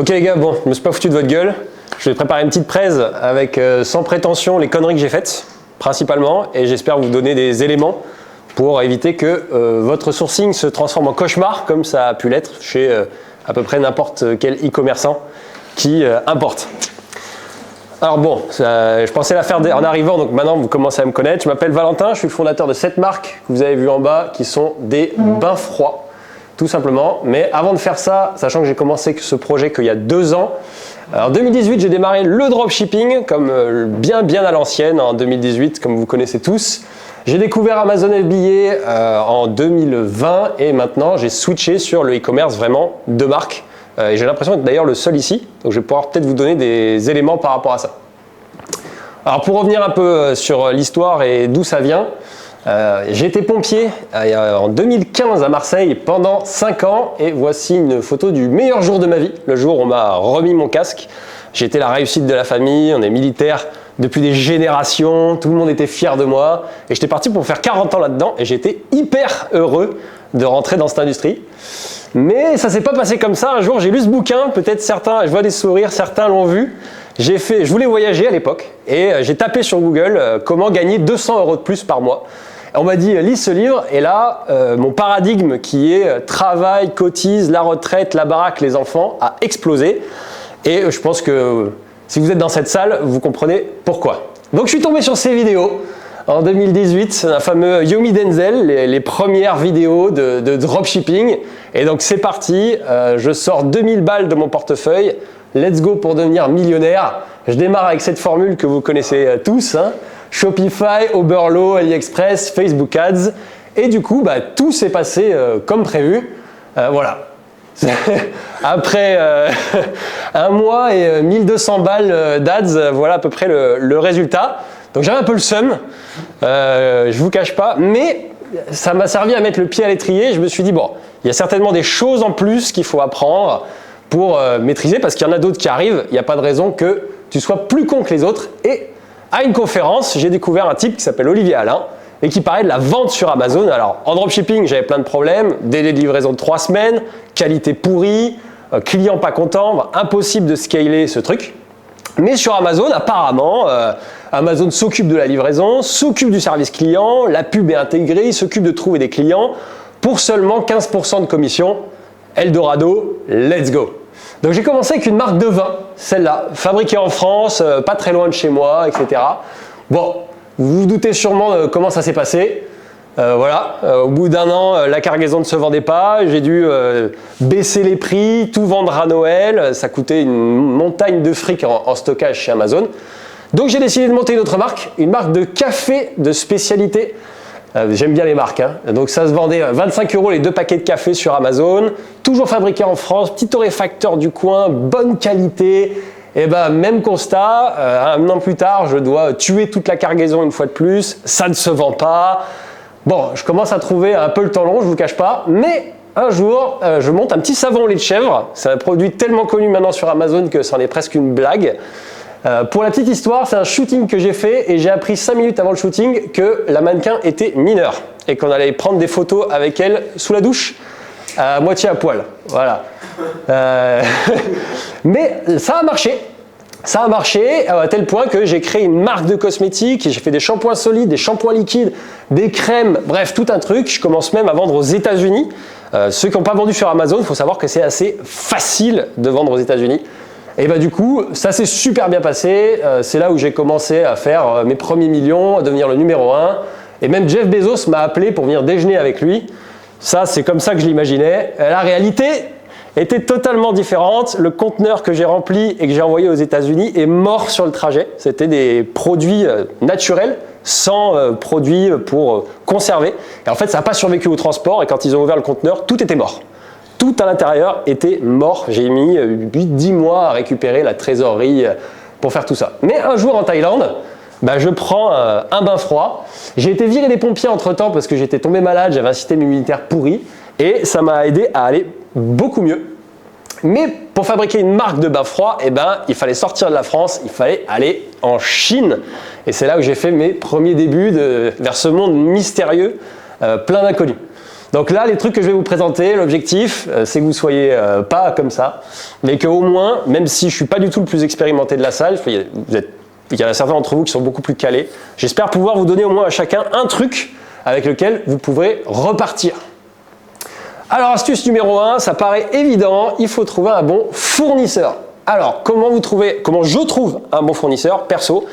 Ok les gars, bon, je me suis pas foutu de votre gueule. Je vais préparer une petite presse avec sans prétention les conneries que j'ai faites, principalement, et j'espère vous donner des éléments pour éviter que votre sourcing se transforme en cauchemar, comme ça a pu l'être chez à peu près n'importe quel e-commerçant qui importe. Alors bon, je pensais la faire en arrivant, donc maintenant vous commencez à me connaître. Je m'appelle Valentin, je suis le fondateur de cette marque que vous avez vu en bas, qui sont des bains froids, tout simplement. Mais avant de faire ça, sachant que j'ai commencé ce projet qu'il y a 2 ans, en 2018 j'ai démarré le dropshipping, comme bien à l'ancienne, en 2018, comme vous connaissez tous. J'ai découvert Amazon FBA en 2020 et maintenant j'ai switché sur le e-commerce vraiment de marque. Et j'ai l'impression d'être d'ailleurs le seul ici, donc je vais pouvoir peut-être vous donner des éléments par rapport à ça. Alors pour revenir un peu sur l'histoire et d'où ça vient, j'ai été pompier en 2015 à Marseille pendant 5 ans et voici une photo du meilleur jour de ma vie, le jour où on m'a remis mon casque. J'étais la réussite de la famille, on est militaire depuis des générations, tout le monde était fier de moi et j'étais parti pour faire 40 ans là-dedans et j'étais hyper heureux de rentrer dans cette industrie. Mais ça s'est pas passé comme ça. Un jour, j'ai lu ce bouquin, peut-être certains, je vois des sourires, certains l'ont vu. Je voulais voyager à l'époque et j'ai tapé sur Google comment gagner 200 € de plus par mois. Et on m'a dit lis ce livre et là, mon paradigme qui est travail, cotise, la retraite, la baraque, les enfants a explosé. Et je pense que si vous êtes dans cette salle, vous comprenez pourquoi. Donc je suis tombé sur ces vidéos. En 2018, un fameux Yomi Denzel, les premières vidéos de dropshipping. Et donc c'est parti, je sors 2000 balles de mon portefeuille, let's go pour devenir millionnaire. Je démarre avec cette formule que vous connaissez tous, hein. Shopify, Oberlo, AliExpress, Facebook Ads. Et du coup, tout s'est passé comme prévu. Voilà. Après 1 mois et 1200 balles d'ads, voilà à peu près le résultat. Donc j'avais un peu le seum, je vous cache pas, mais ça m'a servi à mettre le pied à l'étrier. Je me suis dit, bon, il y a certainement des choses en plus qu'il faut apprendre pour maîtriser, parce qu'il y en a d'autres qui arrivent, il n'y a pas de raison que tu sois plus con que les autres. Et à une conférence, j'ai découvert un type qui s'appelle Olivier Alain, et qui parlait de la vente sur Amazon. Alors en dropshipping, j'avais plein de problèmes, délai de livraison de 3 semaines, qualité pourrie, client pas content, impossible de scaler ce truc. Mais sur Amazon, apparemment, Amazon s'occupe de la livraison, s'occupe du service client, la pub est intégrée, il s'occupe de trouver des clients pour seulement 15% de commission. Eldorado, let's go. Donc j'ai commencé avec une marque de vin, celle-là, fabriquée en France, pas très loin de chez moi, etc. Bon, vous vous doutez sûrement comment ça s'est passé. Voilà, au bout d'1 an, la cargaison ne se vendait pas, j'ai dû baisser les prix, tout vendre à Noël, ça coûtait une montagne de fric en stockage chez Amazon. Donc j'ai décidé de monter une autre marque, une marque de café de spécialité. J'aime bien les marques, hein. Donc ça se vendait 25 € les 2 paquets de café sur Amazon, toujours fabriqué en France, petit torréfacteur du coin, bonne qualité. Et même constat, 1 an plus tard, je dois tuer toute la cargaison une fois de plus, ça ne se vend pas. Bon, je commence à trouver un peu le temps long, je vous cache pas, mais un jour, je monte un petit savon au lait de chèvre. C'est un produit tellement connu maintenant sur Amazon que c'en est presque une blague. Pour la petite histoire, c'est un shooting que j'ai fait et j'ai appris 5 minutes avant le shooting que la mannequin était mineure et qu'on allait prendre des photos avec elle sous la douche, à moitié à poil. Voilà. Mais ça a marché. Ça a marché à tel point que j'ai créé une marque de cosmétiques, j'ai fait des shampoings solides, des shampoings liquides, des crèmes, bref, tout un truc. Je commence même à vendre aux États-Unis. Ceux qui n'ont pas vendu sur Amazon, il faut savoir que c'est assez facile de vendre aux États-Unis. Et du coup, ça s'est super bien passé. C'est là où j'ai commencé à faire mes premiers millions, à devenir le numéro 1. Et même Jeff Bezos m'a appelé pour venir déjeuner avec lui. Ça, c'est comme ça que je l'imaginais. La réalité était totalement différente. Le conteneur que j'ai rempli et que j'ai envoyé aux États-Unis est mort sur le trajet. C'était des produits naturels, sans produits pour conserver. Et en fait, ça n'a pas survécu au transport. Et quand ils ont ouvert le conteneur, tout était mort. Tout à l'intérieur était mort. J'ai mis 8-10 mois à récupérer la trésorerie pour faire tout ça. Mais un jour en Thaïlande, je prends un bain froid. J'ai été viré des pompiers entre-temps parce que j'étais tombé malade, j'avais un système immunitaire pourri. Et ça m'a aidé à aller beaucoup mieux. Mais pour fabriquer une marque de bain froid, il fallait sortir de la France, il fallait aller en Chine. Et c'est là où j'ai fait mes premiers débuts vers ce monde mystérieux, plein d'inconnus. Donc là, les trucs que je vais vous présenter, l'objectif, c'est que vous soyez pas comme ça, mais qu'au moins, même si je suis pas du tout le plus expérimenté de la salle, il y en a certains d'entre vous qui sont beaucoup plus calés, j'espère pouvoir vous donner au moins à chacun un truc avec lequel vous pourrez repartir. Alors, astuce numéro 1, ça paraît évident, il faut trouver un bon fournisseur. Alors, comment je trouve un bon fournisseur, perso?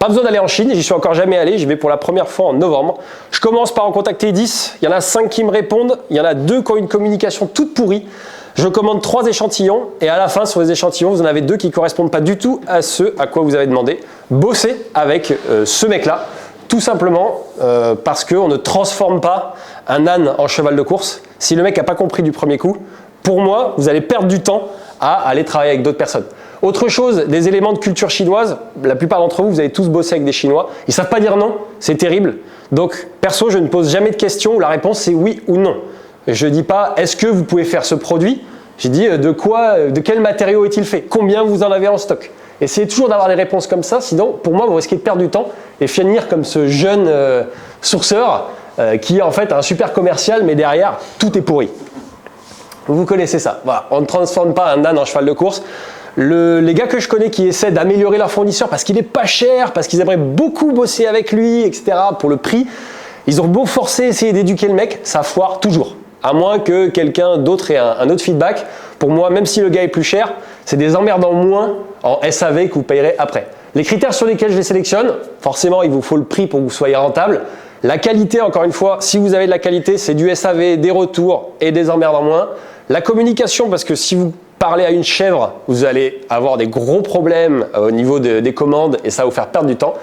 Pas besoin d'aller en Chine, j'y suis encore jamais allé, j'y vais pour la première fois en novembre. Je commence par en contacter 10, il y en a 5 qui me répondent, il y en a 2 qui ont une communication toute pourrie. Je commande 3 échantillons et à la fin, sur les échantillons, vous en avez 2 qui ne correspondent pas du tout à ce à quoi vous avez demandé. Bossez avec ce mec-là, tout simplement parce qu'on ne transforme pas un âne en cheval de course. Si le mec n'a pas compris du premier coup, pour moi, vous allez perdre du temps à aller travailler avec d'autres personnes. Autre chose, des éléments de culture chinoise, la plupart d'entre vous, vous avez tous bossé avec des Chinois, ils ne savent pas dire non, c'est terrible. Donc, perso, je ne pose jamais de questions où la réponse c'est oui ou non. Je ne dis pas, est-ce que vous pouvez faire ce produit? J'ai dit, de quel matériau est-il fait? Combien vous en avez en stock? Essayez toujours d'avoir des réponses comme ça, sinon, pour moi, vous risquez de perdre du temps et finir comme ce jeune sourceur qui est en fait un super commercial, mais derrière, tout est pourri. Vous connaissez ça. Voilà. On ne transforme pas un âne en cheval de course. Les gars que je connais qui essaient d'améliorer leur fournisseur parce qu'il est pas cher, parce qu'ils aimeraient beaucoup bosser avec lui, etc. pour le prix, ils ont beau forcer, essayer d'éduquer le mec, ça foire toujours. À moins que quelqu'un d'autre ait un autre feedback. Pour moi, même si le gars est plus cher, c'est des emmerdes en moins en SAV que vous payerez après. Les critères sur lesquels je les sélectionne, forcément, il vous faut le prix pour que vous soyez rentable. La qualité, encore une fois, si vous avez de la qualité, c'est du SAV, des retours et des emmerdes en moins. La communication, parce que si vous parlez à une chèvre, vous allez avoir des gros problèmes au niveau des commandes et ça va vous faire perdre du temps.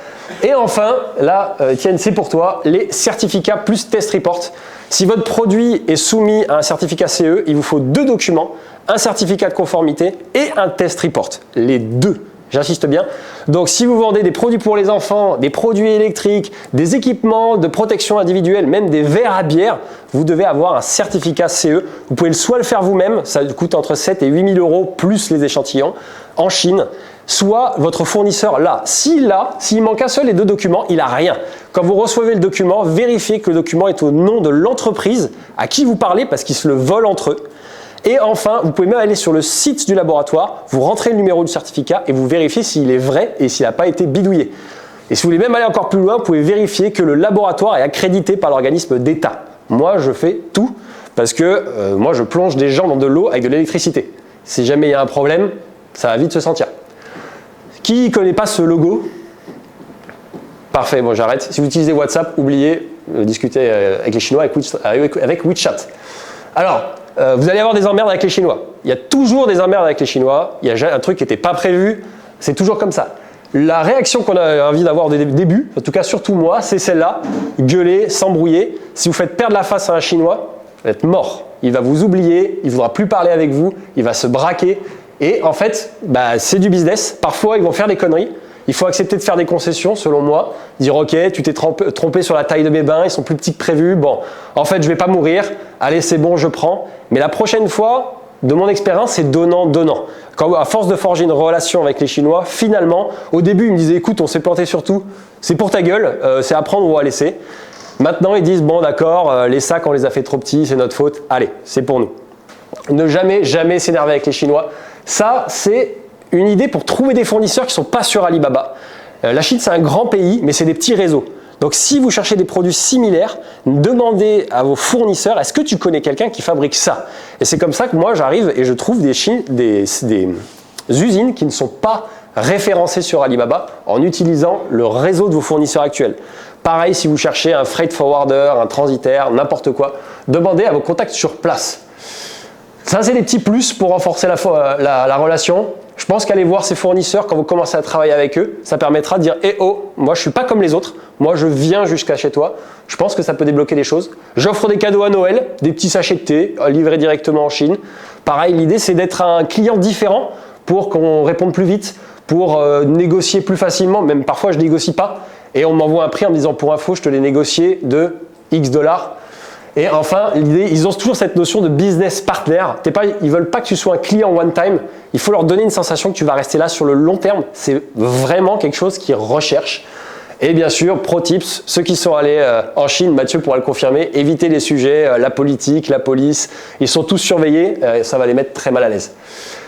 Et enfin, là, Étienne, c'est pour toi, les certificats plus test report. Si votre produit est soumis à un certificat CE, il vous faut 2 documents, un certificat de conformité et un test report. Les 2. J'insiste bien. Donc, si vous vendez des produits pour les enfants, des produits électriques, des équipements de protection individuelle, même des verres à bière, vous devez avoir un certificat CE. Vous pouvez soit le faire vous-même, ça coûte entre 7 et 8 000 € plus les échantillons en Chine, soit votre fournisseur là. S'il manque un seul et 2 documents, il n'a rien. Quand vous recevez le document, vérifiez que le document est au nom de l'entreprise à qui vous parlez parce qu'ils se le volent entre eux. Et enfin, vous pouvez même aller sur le site du laboratoire, vous rentrez le numéro du certificat et vous vérifiez s'il est vrai et s'il n'a pas été bidouillé. Et si vous voulez même aller encore plus loin, vous pouvez vérifier que le laboratoire est accrédité par l'organisme d'État. Moi, je fais tout parce que moi, je plonge des gens dans de l'eau avec de l'électricité. Si jamais il y a un problème, ça va vite se sentir. Qui ne connaît pas ce logo? Parfait, bon j'arrête. Si vous utilisez WhatsApp, oubliez de discuter avec les Chinois avec WeChat. Alors, vous allez avoir des emmerdes avec les Chinois. Il y a toujours des emmerdes avec les Chinois. Il y a un truc qui n'était pas prévu. C'est toujours comme ça. La réaction qu'on a envie d'avoir au début, en tout cas surtout moi, c'est celle-là. Gueuler, s'embrouiller. Si vous faites perdre la face à un Chinois, vous êtes mort. Il va vous oublier, il ne voudra plus parler avec vous, il va se braquer. Et en fait, c'est du business. Parfois, ils vont faire des conneries. Il faut accepter de faire des concessions, selon moi. Dire, ok, tu t'es trompé sur la taille de mes bains, ils sont plus petits que prévu. Bon, en fait, je vais pas mourir. Allez, c'est bon, je prends. Mais la prochaine fois, de mon expérience, c'est donnant. Quand, à force de forger une relation avec les Chinois, finalement, au début, ils me disaient, écoute, on s'est planté sur tout. C'est pour ta gueule, c'est à prendre ou à laisser. Maintenant, ils disent, bon, d'accord, les sacs, on les a fait trop petits, c'est notre faute. Allez, c'est pour nous. Ne jamais s'énerver avec les Chinois. Ça, c'est une idée pour trouver des fournisseurs qui ne sont pas sur Alibaba. La Chine, c'est un grand pays, mais c'est des petits réseaux. Donc, si vous cherchez des produits similaires, demandez à vos fournisseurs, est-ce que tu connais quelqu'un qui fabrique ça? Et c'est comme ça que moi, j'arrive et je trouve des usines qui ne sont pas référencées sur Alibaba en utilisant le réseau de vos fournisseurs actuels. Pareil, si vous cherchez un freight forwarder, un transitaire, n'importe quoi, demandez à vos contacts sur place. Ça, c'est des petits plus pour renforcer la relation. Je pense qu'aller voir ses fournisseurs quand vous commencez à travailler avec eux, ça permettra de dire « Eh oh, moi je ne suis pas comme les autres, moi je viens jusqu'à chez toi ». Je pense que ça peut débloquer des choses. J'offre des cadeaux à Noël, des petits sachets de thé livrés directement en Chine. Pareil, l'idée c'est d'être un client différent pour qu'on réponde plus vite, pour négocier plus facilement. Même parfois je ne négocie pas et on m'envoie un prix en me disant « Pour info, je te l'ai négocié de X $. » Et enfin, l'idée, ils ont toujours cette notion de business partner. Ils ne veulent pas que tu sois un client one time. Il faut leur donner une sensation que tu vas rester là sur le long terme. C'est vraiment quelque chose qu'ils recherchent. Et bien sûr, pro tips, ceux qui sont allés en Chine, Mathieu pourra le confirmer, évitez les sujets, la politique, la police, ils sont tous surveillés, ça va les mettre très mal à l'aise.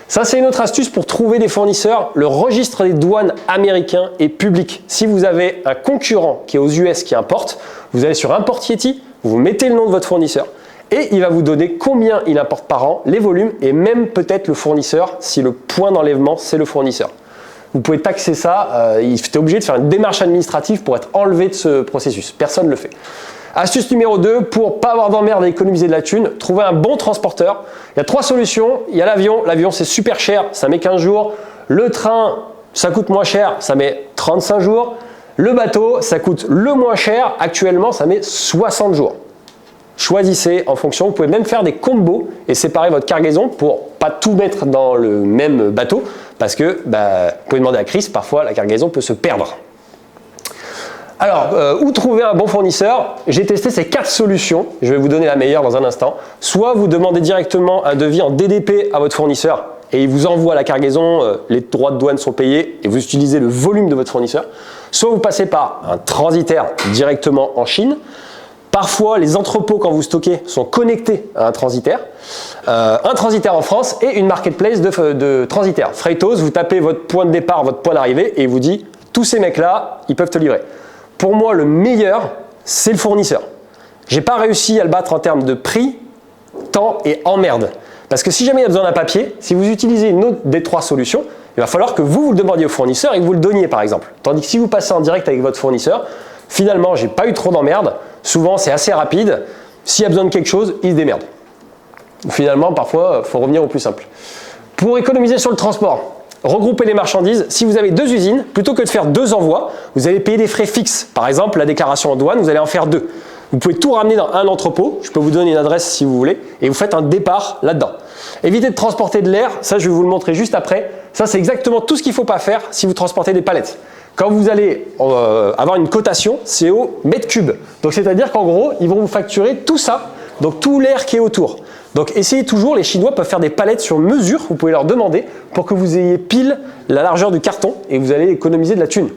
Ça, c'est une autre astuce pour trouver des fournisseurs. Le registre des douanes américain est public. Si vous avez un concurrent qui est aux US qui importe, vous allez sur Import Yeti, vous mettez le nom de votre fournisseur et il va vous donner combien il importe par an, les volumes et même peut-être le fournisseur si le point d'enlèvement c'est le fournisseur. Vous pouvez taxer ça, il est obligé de faire une démarche administrative pour être enlevé de ce processus. Personne ne le fait. Astuce numéro 2, pour pas avoir d'emmerde et économiser de la thune, trouver un bon transporteur. Il y a 3 solutions. Il y a l'avion. L'avion, c'est super cher, ça met 15 jours. Le train, ça coûte moins cher, ça met 35 jours. Le bateau, ça coûte le moins cher. Actuellement, ça met 60 jours. Choisissez en fonction. Vous pouvez même faire des combos et séparer votre cargaison pour pas tout mettre dans le même bateau. Parce que, vous pouvez demander à Chris, parfois la cargaison peut se perdre. Alors, où trouver un bon fournisseur? J'ai testé ces 4 solutions, je vais vous donner la meilleure dans un instant. Soit vous demandez directement un devis en DDP à votre fournisseur et il vous envoie la cargaison, les droits de douane sont payés et vous utilisez le volume de votre fournisseur. Soit vous passez par un transitaire directement en Chine. Parfois, les entrepôts, quand vous stockez, sont connectés à un transitaire en France et une marketplace de transitaires. Freightos, vous tapez votre point de départ, votre point d'arrivée et il vous dit tous ces mecs-là, ils peuvent te livrer. Pour moi, le meilleur, c'est le fournisseur. J'ai pas réussi à le battre en termes de prix, temps et emmerde. Parce que si jamais il y a besoin d'un papier, si vous utilisez une autre des 3 solutions, il va falloir que vous le demandiez au fournisseur et que vous le donniez par exemple. Tandis que si vous passez en direct avec votre fournisseur, finalement, j'ai pas eu trop d'emmerde. Souvent, c'est assez rapide. S'il y a besoin de quelque chose, il se démerde. Finalement, parfois, il faut revenir au plus simple. Pour économiser sur le transport, regroupez les marchandises. Si vous avez 2 usines, plutôt que de faire 2 envois, vous allez payer des frais fixes. Par exemple, la déclaration en douane, vous allez en faire 2. Vous pouvez tout ramener dans un entrepôt. Je peux vous donner une adresse si vous voulez. Et vous faites un départ là-dedans. Évitez de transporter de l'air. Ça, je vais vous le montrer juste après. Ça, c'est exactement tout ce qu'il ne faut pas faire si vous transportez des palettes. Quand vous allez avoir une cotation, c'est au mètre cube. Donc, c'est-à-dire qu'en gros, ils vont vous facturer tout ça. Donc, tout l'air qui est autour. Donc essayez toujours, les Chinois peuvent faire des palettes sur mesure, vous pouvez leur demander pour que vous ayez pile la largeur du carton et vous allez économiser de la thune.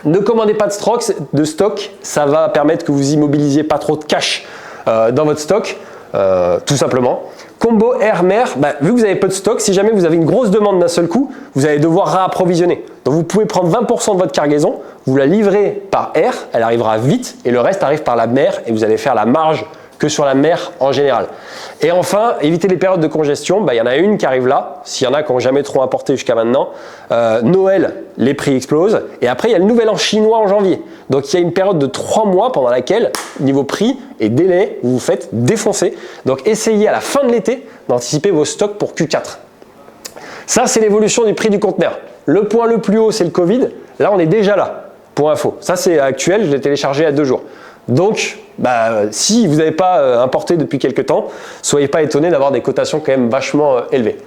Ne commandez pas de stock, ça va permettre que vous immobilisiez pas trop de cash dans votre stock, tout simplement. Combo air-mer, vu que vous avez peu de stock, si jamais vous avez une grosse demande d'un seul coup, vous allez devoir réapprovisionner. Donc vous pouvez prendre 20% de votre cargaison, vous la livrez par air, elle arrivera vite et le reste arrive par la mer et vous allez faire la marge que sur la mer en général. Et enfin, évitez les périodes de congestion. Il y en a une qui arrive là, s'il y en a qui n'ont jamais trop importé jusqu'à maintenant. Noël, les prix explosent. Et après, il y a le nouvel an chinois en janvier. Donc, il y a une période de 3 mois pendant laquelle, niveau prix et délai, vous vous faites défoncer. Donc, essayez à la fin de l'été d'anticiper vos stocks pour Q4. Ça, c'est l'évolution du prix du conteneur. Le point le plus haut, c'est le Covid. Là, on est déjà là, pour info. Ça, c'est actuel, je l'ai téléchargé à 2 jours. Donc, si vous n'avez pas importé depuis quelques temps, soyez pas étonnés d'avoir des cotations quand même vachement élevées.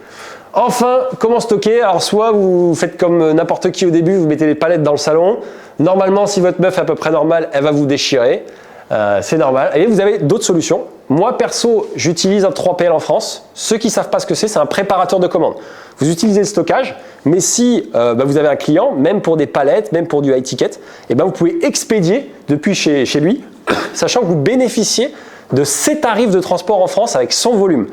Enfin, comment stocker? Alors, soit vous faites comme n'importe qui au début, vous mettez les palettes dans le salon. Normalement, si votre meuf est à peu près normale, elle va vous déchirer. C'est normal. Et vous avez d'autres solutions. Moi, perso, j'utilise un 3PL en France. Ceux qui ne savent pas ce que c'est un préparateur de commande. Vous utilisez le stockage, mais si vous avez un client, même pour des palettes, même pour du high ticket, vous pouvez expédier depuis chez lui, sachant que vous bénéficiez de ses tarifs de transport en France avec son volume.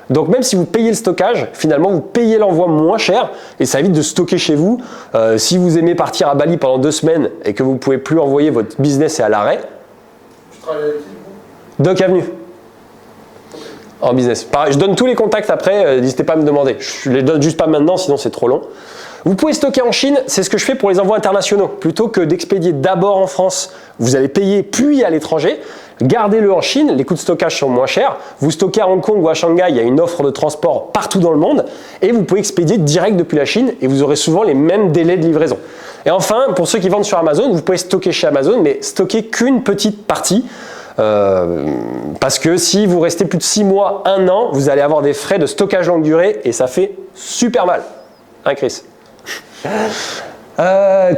Donc même si vous payez le stockage, finalement vous payez l'envoi moins cher et ça évite de stocker chez vous. Si vous aimez partir à Bali pendant 2 semaines et que vous ne pouvez plus envoyer, votre business est à l'arrêt. Tu travailles avec qui? Doc Avenue. En business. Pareil, je donne tous les contacts après, n'hésitez pas à me demander. Je ne les donne juste pas maintenant, sinon c'est trop long. Vous pouvez stocker en Chine, c'est ce que je fais pour les envois internationaux. Plutôt que d'expédier d'abord en France, vous allez payer puis à l'étranger. Gardez-le en Chine, les coûts de stockage sont moins chers. Vous stockez à Hong Kong ou à Shanghai, il y a une offre de transport partout dans le monde. Et vous pouvez expédier direct depuis la Chine et vous aurez souvent les mêmes délais de livraison. Et enfin, pour ceux qui vendent sur Amazon, vous pouvez stocker chez Amazon, mais stocker qu'une petite partie. Parce que si vous restez plus de 6 mois, 1 an, vous allez avoir des frais de stockage longue durée et ça fait super mal. Hein, Chris?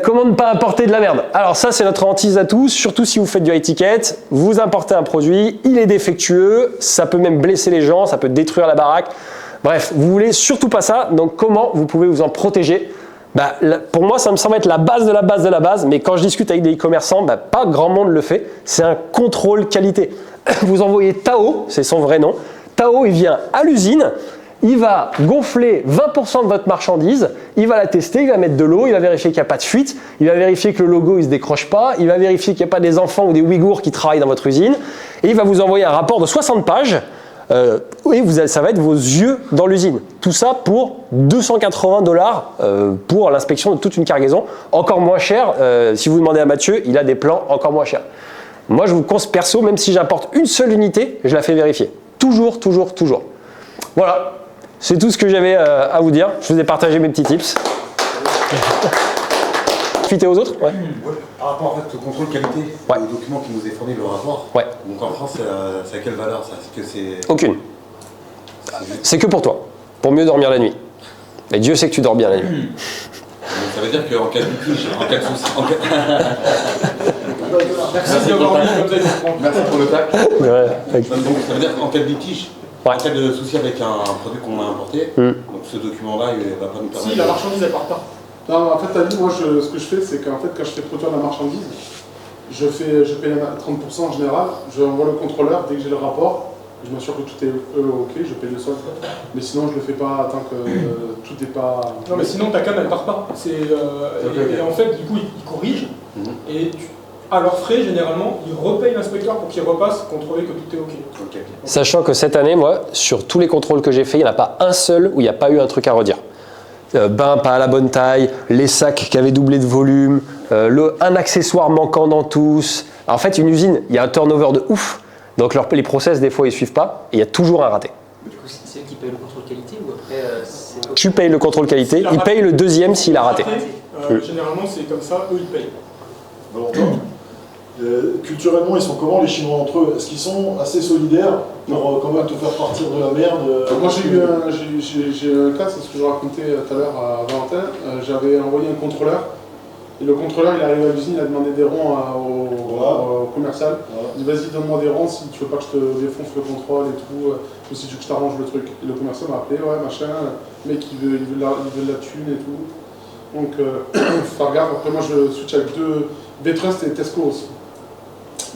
Comment ne pas importer de la merde? Alors ça, c'est notre hantise à tous, surtout si vous faites du high ticket. Vous importez un produit, il est défectueux, ça peut même blesser les gens, ça peut détruire la baraque. Bref, vous voulez surtout pas ça, donc comment vous pouvez vous en protéger? Pour moi, ça me semble être la base de la base de la base, mais quand je discute avec des e-commerçants, pas grand monde le fait. C'est un contrôle qualité. Vous envoyez Tao, c'est son vrai nom. Tao, il vient à l'usine, il va gonfler 20% de votre marchandise, il va la tester, il va mettre de l'eau, il va vérifier qu'il n'y a pas de fuite, il va vérifier que le logo ne se décroche pas, il va vérifier qu'il n'y a pas des enfants ou des Ouïghours qui travaillent dans votre usine, et il va vous envoyer un rapport de 60 pages. Ça va être vos yeux dans l'usine. Tout ça pour $280 pour l'inspection de toute une cargaison. Encore moins cher, si vous demandez à Mathieu, il a des plans encore moins chers. Moi, je vous conseille perso, même si j'importe une seule unité, je la fais vérifier. Toujours, toujours, toujours. Voilà, c'est tout ce que j'avais à vous dire. Je vous ai partagé mes petits tips. Profitez aux autres. Ouais. Par rapport en fait, au contrôle qualité, Ouais. le document qui nous est fourni, le rapport, Ouais. donc en France, c'est à quelle valeur ça? C'est que c'est... Aucune. C'est que pour toi, pour mieux dormir la nuit. Et Dieu sait que tu dors bien la nuit. Donc ça veut dire qu'en cas de litige, en cas de souci... Merci pour le tac. Ouais. Donc ça veut dire qu'en cas de litige, Ouais. en cas de souci avec un produit qu'on a importé, donc ce document-là, il ne va pas nous permettre... Si la marchandise elle part pas. Non, en fait, t'as dit, moi, ce que je fais, c'est qu'en fait, quand je fais produire la marchandise, je paye 30% en général, je envoie le contrôleur dès que j'ai le rapport, je m'assure que tout est OK, je paye le solde. Mais sinon, je le fais pas tant que tout n'est pas... Non, mais sinon ta cam elle part pas. Et en fait, du coup, ils corrigent et à leurs frais, généralement, ils repayent l'inspecteur pour qu'il repasse, contrôler que tout est OK. Sachant que cette année, moi, sur tous les contrôles que j'ai fait, il n'y en a pas un seul où il n'y a pas eu un truc à redire. Pas à la bonne taille, les sacs qui avaient doublé de volume, un accessoire manquant dans tous. En fait, une usine, il y a un turnover de ouf. Donc les process, des fois, ils ne suivent pas et il y a toujours un raté. Du coup, c'est eux qui payent le contrôle qualité ou après c'est... Tu payes le contrôle qualité, il paye le deuxième s'il a raté. Généralement, c'est comme ça, eux ils payent. Valentin, culturellement, ils sont comment les Chinois entre eux? Est-ce qu'ils sont assez solidaires pour quand même te faire partir de la merde? Moi, j'ai un cas, c'est ce que je racontais tout à l'heure à Valentin. J'avais envoyé un contrôleur. Et le contrôleur, il est arrivé à l'usine, il a demandé des ronds au commercial. Il dit vas-y, donne-moi des ronds si tu veux pas que je te défonce le contrôle et tout, ou si tu veux que je t'arrange le truc. Et le commercial m'a appelé, ouais, machin, le mec il veut de la thune et tout. Donc, faut faire gaffe. Après, moi je switch avec deux V-Trust et Tesco aussi.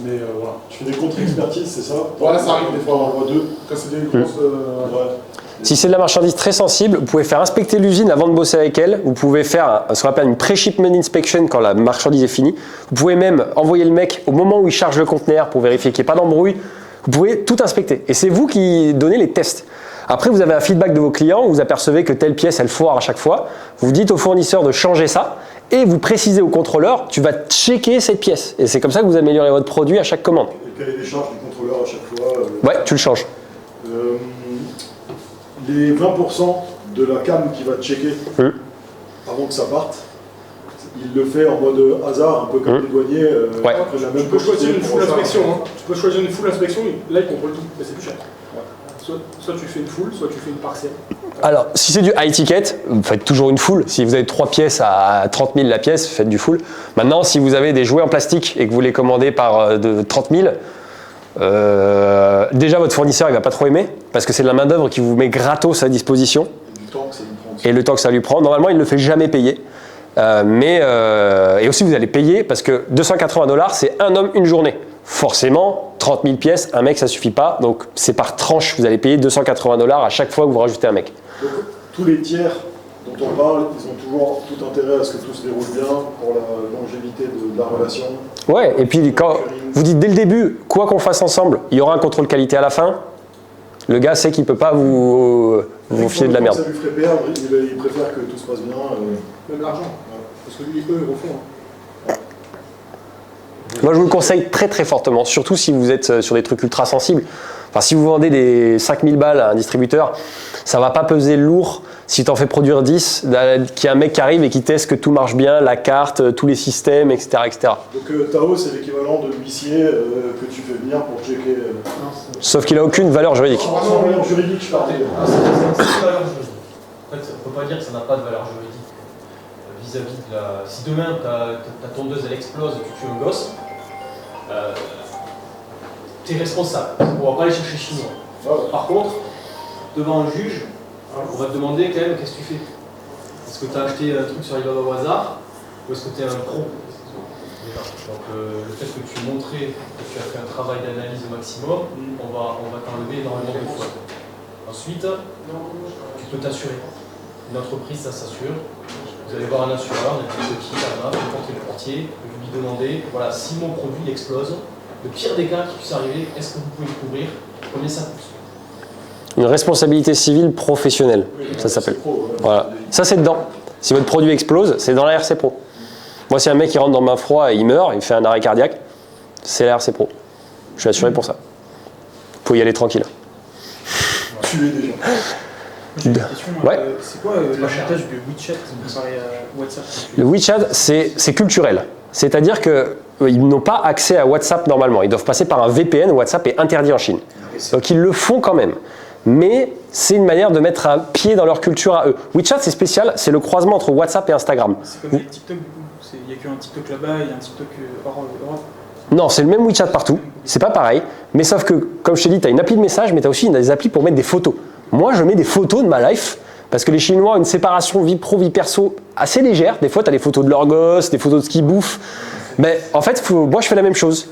Mais voilà. Tu fais des contre-expertises, c'est ça? Ouais, ça arrive des fois. On envoie deux. Quand c'est des grosses. Ouais. Si c'est de la marchandise très sensible, vous pouvez faire inspecter l'usine avant de bosser avec elle. Vous pouvez faire ce qu'on appelle une pre-shipment inspection quand la marchandise est finie. Vous pouvez même envoyer le mec au moment où il charge le conteneur pour vérifier qu'il n'y ait pas d'embrouille. Vous pouvez tout inspecter. Et c'est vous qui donnez les tests. Après, vous avez un feedback de vos clients. Vous apercevez que telle pièce, elle foire à chaque fois. Vous dites au fournisseur de changer ça. Et vous précisez au contrôleur, tu vas checker cette pièce. Et c'est comme ça que vous améliorez votre produit à chaque commande. Et quelle est les charges du contrôleur à chaque fois? Ouais, tu le changes. Les 20% de la cam qui va checker avant que ça parte, il le fait en mode hasard, un peu comme les douaniers. Ouais. La Tu même peux choisir une full quantité pour inspection. Tu peux choisir une full inspection, là ils contrôlent tout, mais c'est plus cher. Soit tu fais une full, soit tu fais une partielle. Alors, si c'est du high ticket, vous faites toujours une full. Si vous avez 3 pièces à 30 000 la pièce, faites du full. Maintenant, si vous avez des jouets en plastique et que vous les commandez par de 30 000, déjà votre fournisseur il va pas trop aimer parce que c'est de la main d'œuvre qui vous met gratos à disposition du temps que ça lui prend. et le temps que ça lui prend. Normalement, il ne le fait jamais payer. Et aussi vous allez payer parce que $280 c'est un homme une journée. Forcément, 30 000 pièces, un mec ça suffit pas. Donc c'est par tranche. Vous allez payer $280 à chaque fois que vous rajoutez un mec. Donc, tous les tiers dont on parle, ils ont toujours tout intérêt à ce que tout se déroule bien pour la longévité de la relation. Ouais, et puis quand vous dites dès le début, quoi qu'on fasse ensemble, il y aura un contrôle qualité à la fin, le gars sait qu'il ne peut pas vous filer de la merde. Ça lui ferait perdre, il préfère que tout se passe bien. Même l'argent. Parce que lui, eux, au fond. Moi, je vous le conseille très très fortement, surtout si vous êtes sur des trucs ultra sensibles. Enfin, si vous vendez des 5000 balles à un distributeur, ça va pas peser lourd si tu en fais produire 10, qu'il y a un mec qui arrive et qui teste que tout marche bien, la carte, tous les systèmes, etc. etc. Donc Tao, c'est l'équivalent de l'huissier que tu fais venir pour checker. Sauf qu'il n'a aucune valeur juridique. Sans valeur juridique, je parlais. C'est une valeur juridique. En fait, on ne peut pas dire que ça n'a pas de valeur juridique vis-à-vis de la... Si demain, ta tondeuse, elle explose et tu tues un gosse, tu es responsable. On ne va pas aller chercher chez moi. Par contre, devant un juge, on va te demander quand même qu'est-ce que tu fais. Est-ce que tu as acheté un truc sur Alibaba au hasard ou est-ce que tu es un pro? Déjà. Donc le fait que tu montrais que tu as fait un travail d'analyse au maximum, on va t'enlever énormément de fois. Ensuite, tu peux t'assurer. Une entreprise, ça s'assure. Vous allez voir un assureur, n'importe qui, là-bas, vous portez le portier, vous lui demandez, voilà, si mon produit explose, le pire des cas qui puisse arriver, est-ce que vous pouvez le couvrir? Combien ça coûte? Une responsabilité civile professionnelle, ça s'appelle. Voilà. Ça, c'est dedans. Si votre produit explose, c'est dans la RC Pro. Moi, si un mec qui rentre dans ma froid et il meurt, il fait un arrêt cardiaque, c'est la RC Pro. Je suis assuré pour ça. Vous pouvez y aller tranquille. Tuer des gens. J'ai une question. Ouais. C'est quoi l'avantage de WeChat comparé à WhatsApp? Le WeChat, c'est culturel. C'est-à-dire qu'ils n'ont pas accès à WhatsApp normalement. Ils doivent passer par un VPN. WhatsApp est interdit en Chine. Donc ils le font quand même. Mais c'est une manière de mettre un pied dans leur culture à eux. WeChat, c'est spécial. C'est le croisement entre WhatsApp et Instagram. C'est comme avec TikTok du coup. Il n'y a qu'un TikTok là-bas et un TikTok hors Europe. Non, c'est le même WeChat partout. C'est pas pareil. Mais sauf que, comme je t'ai dit, tu as une appli de message, mais tu as aussi des applis pour mettre des photos. Moi, je mets des photos de ma life. Parce que les Chinois ont une séparation vie pro, vie perso assez légère. Des fois, tu as des photos de leurs gosses, des photos de ce qu'ils bouffent. Mais en fait, moi, je fais la même chose.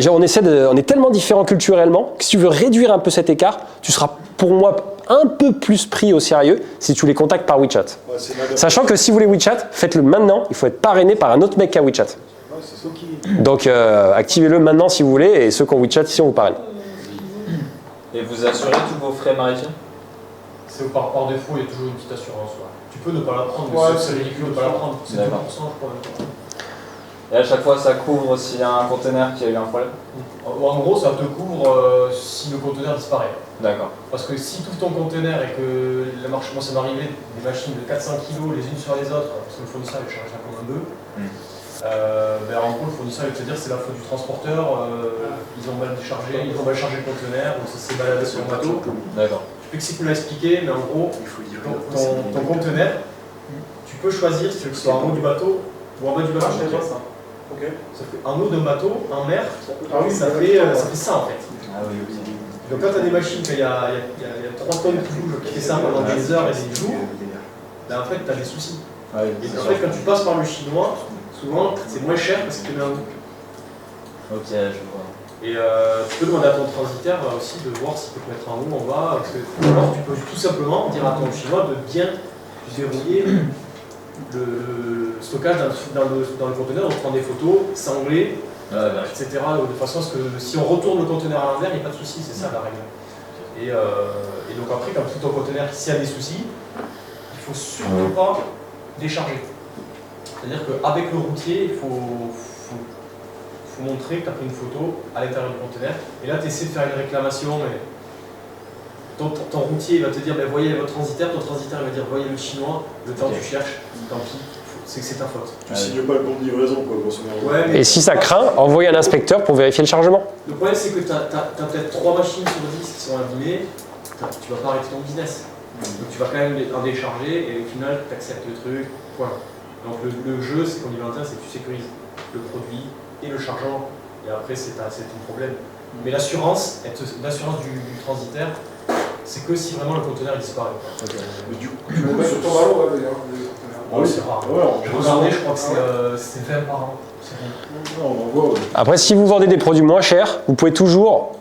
On est tellement différents culturellement que si tu veux réduire un peu cet écart, tu seras pour moi un peu plus pris au sérieux si tu les contactes par WeChat. Ouais, sachant que si vous voulez WeChat, faites-le maintenant. Il faut être parrainé par un autre mec qui a WeChat. Ouais, donc, activez-le maintenant si vous voulez. Et ceux qui ont WeChat, ici, on vous parraine. Et vous assurez tous vos frais maritimes? C'est par défaut, il y a toujours une petite assurance. Ouais. Tu peux ne pas la prendre, mais Ouais, c'est ridicule de ne pas la prendre. C'est 2%, je crois. Et à chaque fois, ça couvre s'il y a un conteneur qui a eu un problème? En gros, ça te couvre si le conteneur disparaît. D'accord. Parce que si tout ton conteneur et que la marche, moi ça m'est arrivé des machines de 400 kg les unes sur les autres, parce que le fournisseur il charge un comme un bœuf, ben en gros le fournisseur il va te dire c'est la faute du transporteur, ils ont mal chargé le conteneur, ou ça s'est baladé sur le bateau. D'accord. Je sais que si tu l'as expliqué, mais en gros, ton conteneur, tu peux choisir si tu veux que ce soit en haut du bateau ou en bas du bateau. Ok. Ça fait en haut d'un bateau, en mer, ça fait ça en fait. Ah oui, oui. Donc quand tu as des machines, il y a 3 tonnes qui bougent, qui fait ça pendant des heures et des jours, ben en fait tu as des soucis. Ah oui, et en fait quand tu passes par le chinois, souvent c'est moins cher parce que tu mets un bout. Ok, je vois. Et tu peux demander à ton transitaire aussi de voir s'il peut te mettre en haut, en bas, parce que alors tu peux tout simplement dire à ton chinois de bien verrouiller le stockage dans le conteneur, on prend des photos, sangler, etc. De façon à ce que si on retourne le conteneur à l'envers, il n'y a pas de souci, c'est ça la règle. Et donc après, quand tout ton conteneur, s'il y a des soucis, il ne faut surtout pas décharger. C'est-à-dire qu'avec le routier, il faut montrer que tu as pris une photo à l'intérieur du conteneur. Et là, tu essaies de faire une réclamation. Mais ton routier va te dire ben, voyez votre transitaire. Ton transitaire va dire voyez le chinois. Le temps que tu cherches, tant pis, c'est que c'est ta faute. Tu signes pas le bon de livraison, quoi, grosso modo. Ouais, mais Et si ça craint, envoyez un inspecteur pour vérifier le chargement. le problème, c'est que tu as peut-être 3 machines sur 10 qui sont abîmées. Tu vas pas arrêter ton business. Donc tu vas quand même en décharger et au final, tu acceptes le truc. Voilà. Donc le jeu, c'est qu'on dit Valentin, c'est que tu sécurises le produit et le chargement. Et après, c'est ton problème. Mais l'assurance du transitaire, c'est que si vraiment le conteneur disparaît. Mais du coup, Tu le mets sur ton ballot, d'ailleurs. Oui, c'est rare. Ouais, Je regardais, je crois que c'est 20 par an. C'est rien. on en voit. Ouais. Après, si vous vendez des produits moins chers, vous pouvez toujours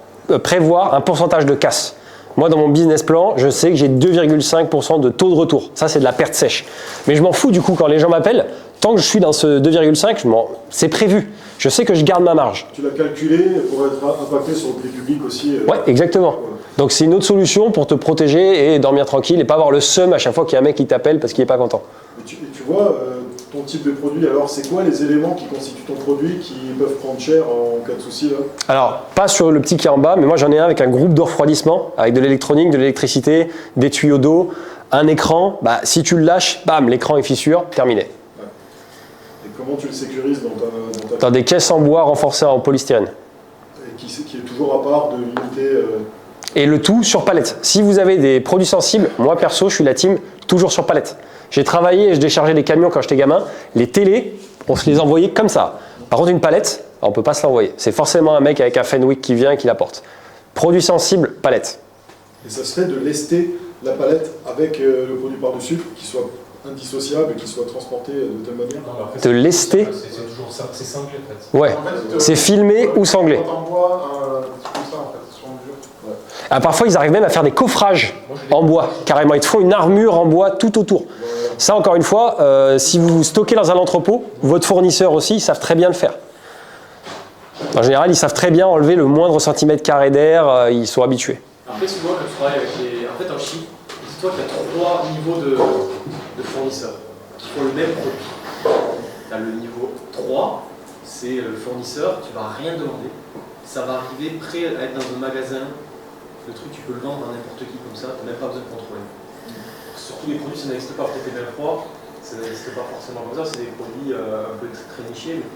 prévoir un pourcentage de casse. Moi, dans mon business plan, je sais que j'ai 2,5% de taux de retour. Ça, c'est de la perte sèche. Mais je m'en fous du coup quand les gens m'appellent. Tant que je suis dans ce 2,5, c'est prévu. Je sais que je garde ma marge. Tu l'as calculé pour être impacté sur le prix public aussi. Ouais, exactement. Donc c'est une autre solution pour te protéger et dormir tranquille et pas avoir le seum à chaque fois qu'il y a un mec qui t'appelle parce qu'il n'est pas content. Et tu vois, ton type de produit, alors c'est quoi les éléments qui constituent ton produit qui peuvent prendre cher en cas de souci là? Alors, pas sur le petit qui est en bas, mais moi j'en ai un avec un groupe de refroidissement, avec de l'électronique, de l'électricité, des tuyaux d'eau, un écran. Bah, si tu le lâches, bam, l'écran est fissure, terminé. Et comment tu le sécurises dans ta Dans des caisses en bois renforcées en polystyrène. Et qui est toujours à part de l'unité Et le tout sur palette. Si vous avez des produits sensibles, moi perso, je suis la team toujours sur palette. J'ai travaillé et je déchargeais des camions quand j'étais gamin. Les télés, on se les envoyait comme ça. Par contre, une palette, on ne peut pas se l'envoyer. C'est forcément un mec avec un Fenwick qui vient et qui l'apporte. Produits sensibles, palette. Et ça serait de lester la palette avec le produit par-dessus, qui soit indissociable et qui soit transporté de telle manière. Non, mais après, De lester. C'est toujours ça, c'est cinglé en fait. Ouais. En fait, C'est filmé ou sanglé. Quand t'envoies comme ça, en fait, sur mesure. Ah, parfois, ils arrivent même à faire des coffrages en bois, carrément. Ils te font une armure en bois tout autour. Ça, encore une fois, si vous stockez dans un entrepôt, votre fournisseur aussi, ils savent très bien le faire. En général, ils savent très bien enlever le moindre centimètre carré d'air, ils sont habitués. Après, souvent, quand tu travailles avec les. En fait, en Chine, dis-toi qu'il y a 3 niveaux de fournisseurs qui font le même produit. Tu as le niveau 3, c'est le fournisseur, tu vas rien demander. Ça va arriver prêt à être dans un magasin. Le truc, tu peux le vendre à n'importe qui comme ça, tu n'as même pas besoin de contrôler. Surtout les produits, ça n'existe pas. Peut-être les mêmes 3, ça n'existe pas forcément comme ça, c'est des produits un peu très nichés. Mais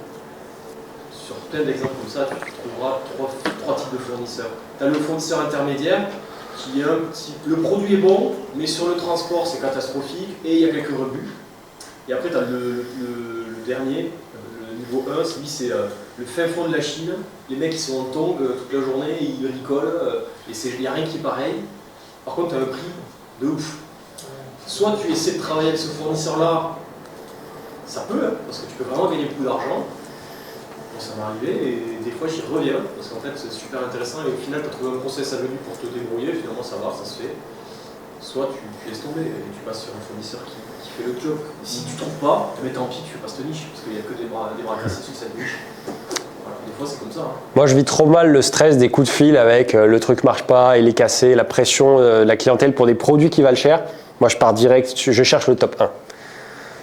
sur plein d'exemples comme ça, tu trouveras 3 types de fournisseurs. Tu as le fournisseur intermédiaire qui est un petit. Le produit est bon, mais sur le transport c'est catastrophique et il y a quelques rebuts. Et après, tu as le dernier, le niveau 1, lui c'est le fin fond de la Chine. Les mecs ils sont en tongs toute la journée, ils bricolent et il n'y a rien qui est pareil. Par contre, tu as un prix de ouf. Soit tu essaies de travailler avec ce fournisseur-là, ça peut, hein, parce que tu peux vraiment gagner beaucoup d'argent. Bon, ça m'est arrivé et des fois j'y reviens parce qu'en fait c'est super intéressant et au final tu as trouvé un process à venir pour te débrouiller, finalement ça va, ça se fait. Soit tu laisses tomber et tu passes sur un fournisseur qui fait le job. Et si tu trouves pas, mais tant pis, tu fais pas cette niche parce qu'il n'y a que des bras cassés sur cette niche. Voilà, des fois c'est comme ça. Hein. Moi, je vis trop mal le stress des coups de fil avec le truc marche pas, il est cassé, la pression de la clientèle pour des produits qui valent cher. Moi, je pars direct, je cherche le top 1.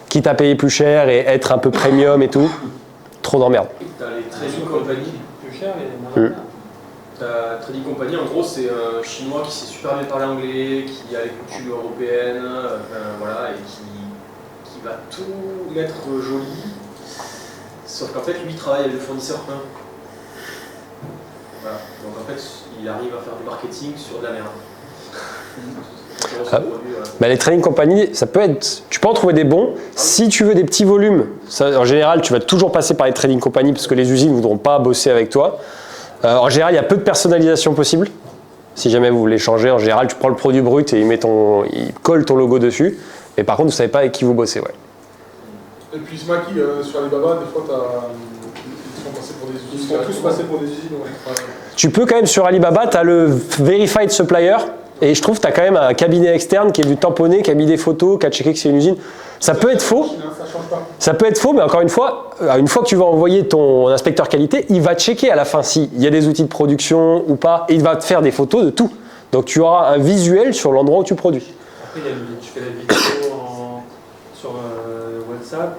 Quitte à payer plus cher et être un peu premium et tout, trop d'emmerde. T'as les trading companies. Plus cher et moins cher. T'as trading company, en gros, c'est un chinois qui sait super bien parler anglais, qui a les coutumes européennes, voilà, et qui va tout mettre joli. Sauf qu'en fait, lui, il travaille avec le fournisseur 1. Voilà. Donc en fait, il arrive à faire du marketing sur de la merde. Bah, les trading companies, ça peut être, tu peux en trouver des bons. Si tu veux des petits volumes, ça, en général, tu vas toujours passer par les trading companies parce que les usines ne voudront pas bosser avec toi. En général, il y a peu de personnalisation possible. Si jamais vous voulez changer, en général, tu prends le produit brut et il colle ton logo dessus. Mais par contre, vous ne savez pas avec qui vous bossez. Ouais. Et puis Smaki, sur Alibaba, des fois, ils sont tous passés pour des usines. Ouais. Tu peux quand même, sur Alibaba, tu as le Verified Supplier. Et je trouve que tu as quand même un cabinet externe qui est du tamponné, qui a mis des photos, qui a checké que c'est une usine. Ça peut être faux. Ça peut être faux, mais encore une fois que tu vas envoyer ton inspecteur qualité, il va checker à la fin s'il y a des outils de production ou pas, et il va te faire des photos de tout. Donc tu auras un visuel sur l'endroit où tu produis. Après, tu fais la vidéo sur WhatsApp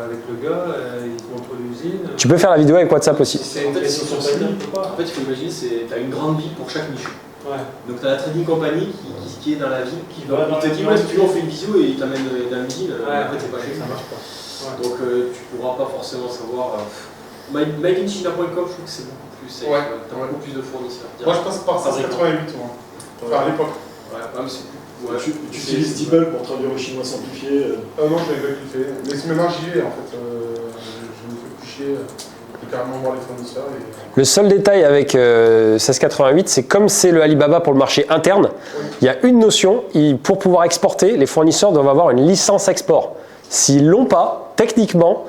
avec le gars, il te montre l'usine. Tu peux faire la vidéo avec WhatsApp aussi. En fait, il faut imaginer, tu as une grande ville pour chaque niche. Ouais. Donc tu as la trading company qui est dans la ville, qui va te dire, si tu veux, on fait une visio et il t'amène dans l'usine, en fait c'est pas chez ça marche pas. Ouais. Donc tu pourras pas forcément savoir. MadeInChina.com, je trouve que c'est beaucoup plus safe. Ouais. Tu as beaucoup plus de fournisseurs. Moi je passe par 188, moi. Enfin, à l'époque. Ouais, mais c'est plus. Ouais, Tu utilises DeepL pour traduire au chinois simplifié. Non, je l'avais pas fait. Mais maintenant j'y vais en fait. Je me fais plus chier. Je peux carrément voir les fournisseurs. Le seul détail avec 1688, c'est comme c'est le Alibaba pour le marché interne, il y a une notion, pour pouvoir exporter, les fournisseurs doivent avoir une licence export. S'ils ne l'ont pas, techniquement,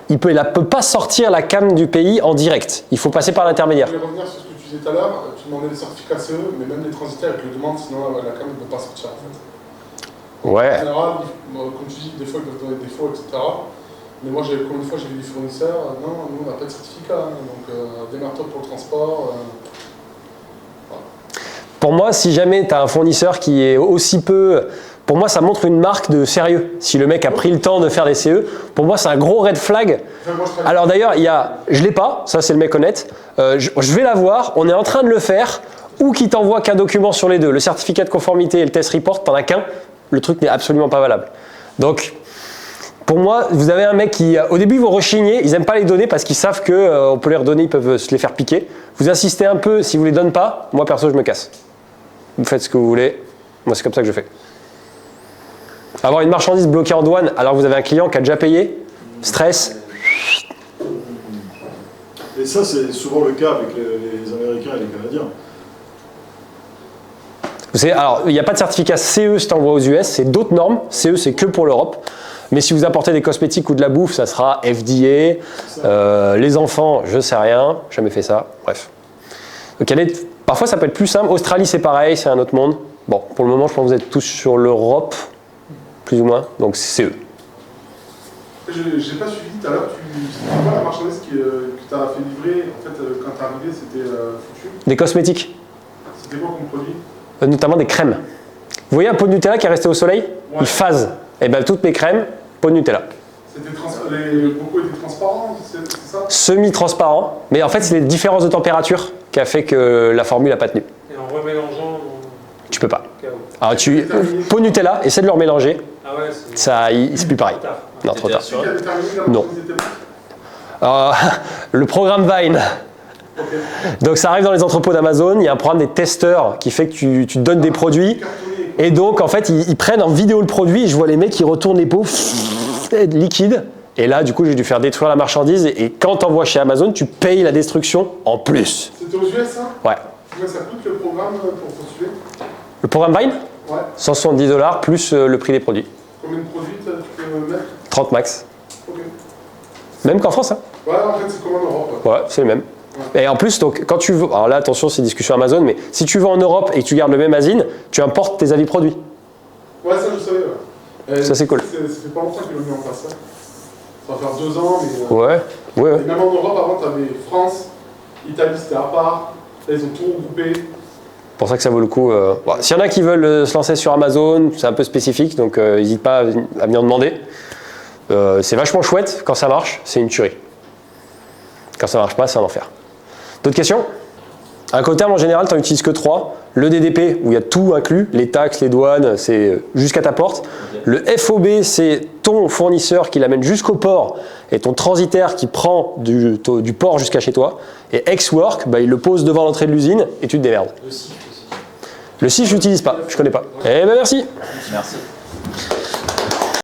il ne peut pas sortir la cam du pays en direct. Il faut passer par l'intermédiaire. Je vais revenir sur ce que tu disais tout à l'heure. Tu demandais les certificats CE, mais même les transitaires, ils te le demandent, sinon la cam ne peut pas sortir en fait. Ouais. En général, comme tu dis, des fois ils peuvent donner des défauts, etc. Mais moi, combien de fois j'ai vu des fournisseurs, non, nous on n'a pas de certificat, hein, donc démarre-toi pour le transport. Voilà. Pour moi, si jamais tu as un fournisseur qui est aussi peu... Pour moi, ça montre une marque de sérieux. Si le mec a pris le temps de faire des CE, pour moi, c'est un gros red flag. Enfin, moi, Alors d'ailleurs, je ne l'ai pas, ça c'est le mec honnête. Je vais l'avoir, on est en train de le faire, ou qui t'envoie qu'un document sur les deux. Le certificat de conformité et le test report, t'en as qu'un. Le truc n'est absolument pas valable. Donc, pour moi, vous avez un mec qui, au début, ils vont rechigner, ils n'aiment pas les donner parce qu'ils savent qu'on peut les redonner, ils peuvent se les faire piquer. Vous insistez un peu, si vous ne les donnez pas, moi perso, je me casse. Vous faites ce que vous voulez, moi c'est comme ça que je fais. Avoir une marchandise bloquée en douane alors que vous avez un client qui a déjà payé, stress. Et ça, c'est souvent le cas avec les Américains et les Canadiens. Alors, il n'y a pas de certificat CE si tu envoies aux US, c'est d'autres normes. CE, c'est que pour l'Europe. Mais si vous apportez des cosmétiques ou de la bouffe, ça sera FDA. Les enfants, je sais rien, jamais fait ça. Bref. Donc, parfois, ça peut être plus simple. Australie, c'est pareil, c'est un autre monde. Bon, pour le moment, je pense que vous êtes tous sur l'Europe, plus ou moins. Donc, c'est CE. J'ai pas suivi tout à l'heure. C'était quoi la marchandise que tu as fait livrer? En fait, quand tu es arrivé, c'était foutu. Des cosmétiques. C'était quoi comme produit? Notamment des crèmes. Vous voyez un pot de Nutella qui est resté au soleil? Ouais. Il phase. Et bien, toutes mes crèmes, pot de Nutella. Beaucoup étaient transparents, c'est ça? Semi-transparent, mais en fait, c'est les différences de température qui a fait que la formule n'a pas tenu. Et en remélangeant. Tu peux pas. Au cas où. Alors, pot de Nutella, essaie de le remélanger. Ah ouais, c'est. Ça, c'est plus pareil. Trop tard. Non, trop tard. Qui avait terminé la Non. marchandise était morte? Le programme Vine. Donc, ça arrive dans les entrepôts d'Amazon. Il y a un programme des testeurs qui fait que tu donnes des produits. Et donc, en fait, ils prennent en vidéo le produit. Et je vois les mecs qui retournent les pots liquides. Et là, du coup, j'ai dû faire détruire la marchandise. Et quand tu envoies chez Amazon, tu payes la destruction en plus. C'était aux US, ça? Ouais. Ça coûte le programme pour postuler? Le programme Vine, Ouais. 170$ plus le prix des produits. Combien de produits tu peux mettre? 30 max. Ok. Même qu'en France, hein. Ouais, en fait, c'est comme en Europe. Ouais. Ouais, c'est le même. Et en plus, donc, quand tu veux, alors là, attention, c'est discussion Amazon, mais si tu vas en Europe et que tu gardes le même asine, tu importes tes avis produits. Ouais, ça, je savais. Ouais. Ça, c'est cool. Ça fait pas longtemps qu'ils l'ont mis en place, ça. Ça va faire 2 ans, mais. Ouais. Et même en Europe, avant, tu avais France, Italie, c'était à part. Là, ils ont tout regroupé. C'est pour ça que ça vaut le coup. Bon, s'il y en a qui veulent se lancer sur Amazon, c'est un peu spécifique, donc n'hésite pas à venir demander. C'est vachement chouette. Quand ça marche, c'est une tuerie. Quand ça marche pas, c'est un enfer. D'autres questions? Incoterm, en général, tu n'en utilises que 3. Le DDP, où il y a tout inclus, les taxes, les douanes, c'est jusqu'à ta porte. Le FOB, c'est ton fournisseur qui l'amène jusqu'au port et ton transitaire qui prend du port jusqu'à chez toi. Et Ex-Work, il le pose devant l'entrée de l'usine et tu te démerdes. Le CIF aussi. Le CIF, je l'utilise pas, je connais pas. Eh ben merci. Merci.